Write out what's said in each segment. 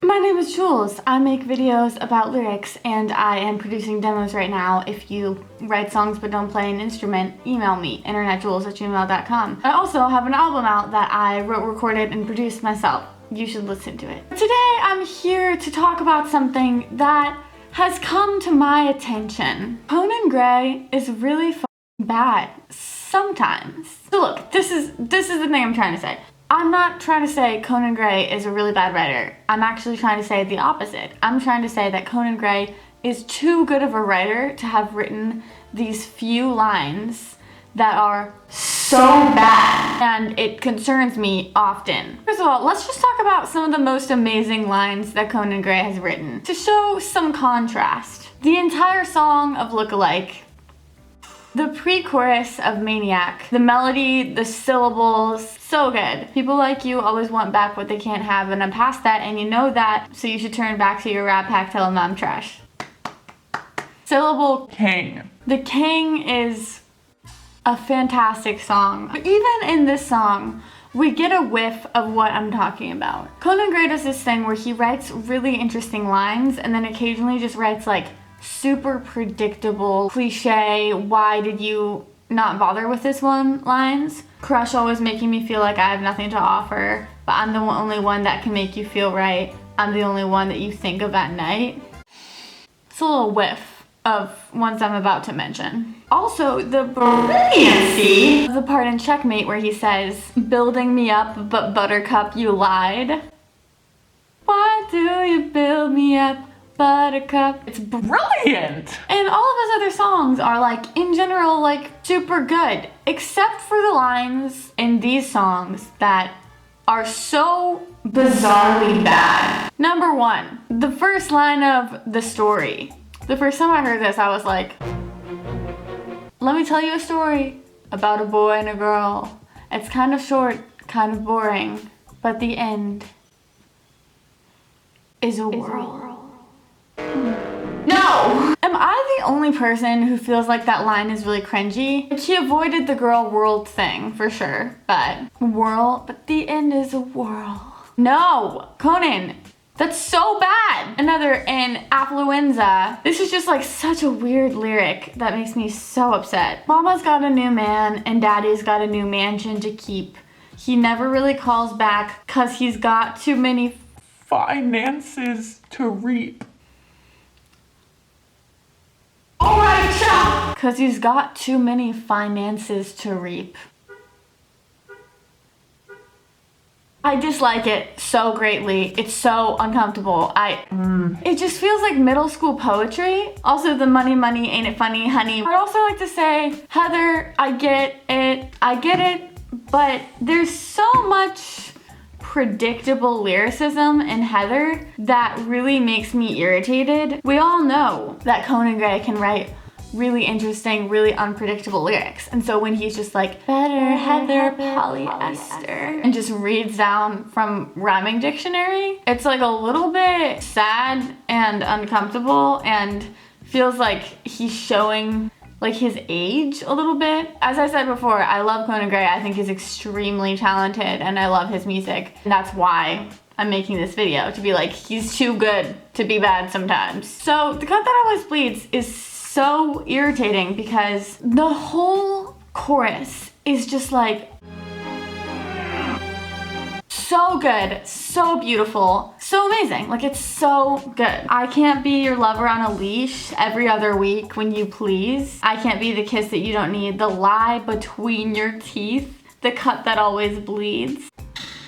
My name is Jules. I make videos about lyrics and I am producing demos right now. If you write songs but don't play an instrument, email me, internetjules@gmail.com. I also have an album out that I wrote, recorded, and produced myself. You should listen to it. Today I'm here to talk about something that has come to my attention. Conan Gray is really bad sometimes. So look, this is the thing I'm trying to say. I'm not trying to say Conan Gray is a really bad writer. I'm actually trying to say the opposite. I'm trying to say that Conan Gray is too good of a writer to have written these few lines that are so bad, and it concerns me often. First of all, let's just talk about some of the most amazing lines that Conan Gray has written. To show some contrast, the entire song of Look-alike, the pre-chorus of Maniac, the melody, the syllables, so good. People like you always want back what they can't have, and I'm past that, and you know that, so you should turn back to your Rat Pack, tell them I'm trash. Syllable King. The King is a fantastic song. But even in this song, we get a whiff of what I'm talking about. Conan Gray does this thing where he writes really interesting lines and then occasionally just writes like super predictable, cliche, why did you not bother with this one lines. Crush always making me feel like I have nothing to offer, but I'm the only one that can make you feel right. I'm the only one that you think of at night. It's a little whiff of ones I'm about to mention. Also, the brilliancy of the part in Checkmate where he says, building me up, but Buttercup, you lied. Why do you build me up, Buttercup? It's brilliant! And all of his other songs are like, in general, like super good, except for the lines in these songs that are so bizarrely bad. Number one, the first line of The Story. The first time I heard this, I was like, let me tell you a story about a boy and a girl. It's kind of short, kind of boring, but the end is a whirl. No! Am I the only person who feels like that line is really cringy? Like, he avoided the girl world thing, for sure, but the end is a whirl. No! Conan, that's so bad! Another in Affluenza. This is just like such a weird lyric that makes me so upset. Mama's got a new man and daddy's got a new mansion to keep. He never really calls back cause he's got too many finances to reap. Alright, chop! Cause he's got too many finances to reap. I dislike it so greatly. It's so uncomfortable. It just feels like middle school poetry. Also the money, ain't it funny, honey. I'd also like to say, Heather, I get it, but there's so much predictable lyricism in Heather that really makes me irritated. We all know that Conan Gray can write really interesting, really unpredictable lyrics. And so when he's just like, better Heather polyester, and just reads down from rhyming dictionary, it's like a little bit sad and uncomfortable and feels like he's showing like his age a little bit. As I said before, I love Conan Gray. I think he's extremely talented and I love his music. And that's why I'm making this video, to be like, he's too good to be bad sometimes. So The Cut That Always Bleeds is so irritating because the whole chorus is just like so good, so beautiful, so amazing. Like, it's so good. I can't be your lover on a leash every other week when you please. I can't be the kiss that you don't need, the lie between your teeth, the cut that always bleeds.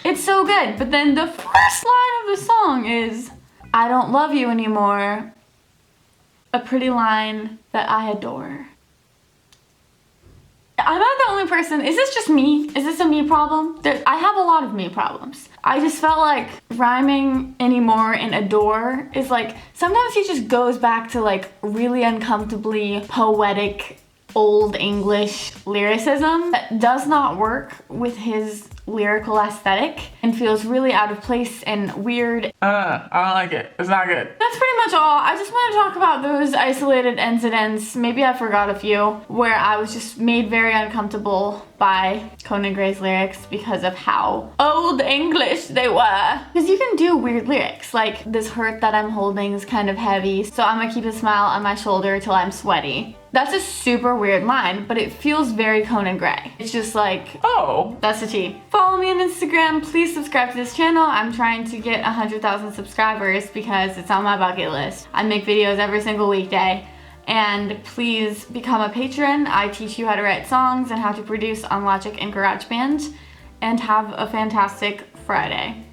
It's so good. But then the first line of the song is, I don't love you anymore. A pretty line that I adore. I'm not the only person. Is this just me? Is this a me problem? I have a lot of me problems. I just felt like rhyming anymore and adore is like, sometimes he just goes back to like really uncomfortably poetic old English lyricism that does not work with his lyrical aesthetic and feels really out of place and weird. I don't like it. It's not good. That's pretty much all. I just want to talk about those isolated incidents. Maybe I forgot a few where I was just made very uncomfortable by Conan Gray's lyrics because of how old English they were. Because you can do weird lyrics, like this hurt that I'm holding is kind of heavy, so I'm gonna keep a smile on my shoulder till I'm sweaty. That's a super weird line, but it feels very Conan Gray. It's just like, Oh. that's the tea. Follow me on Instagram. Please subscribe to this channel. I'm trying to get 100,000 subscribers because it's on my bucket list. I make videos every single weekday. And please become a patron. I teach you how to write songs and how to produce on Logic and GarageBand. And have a fantastic Friday.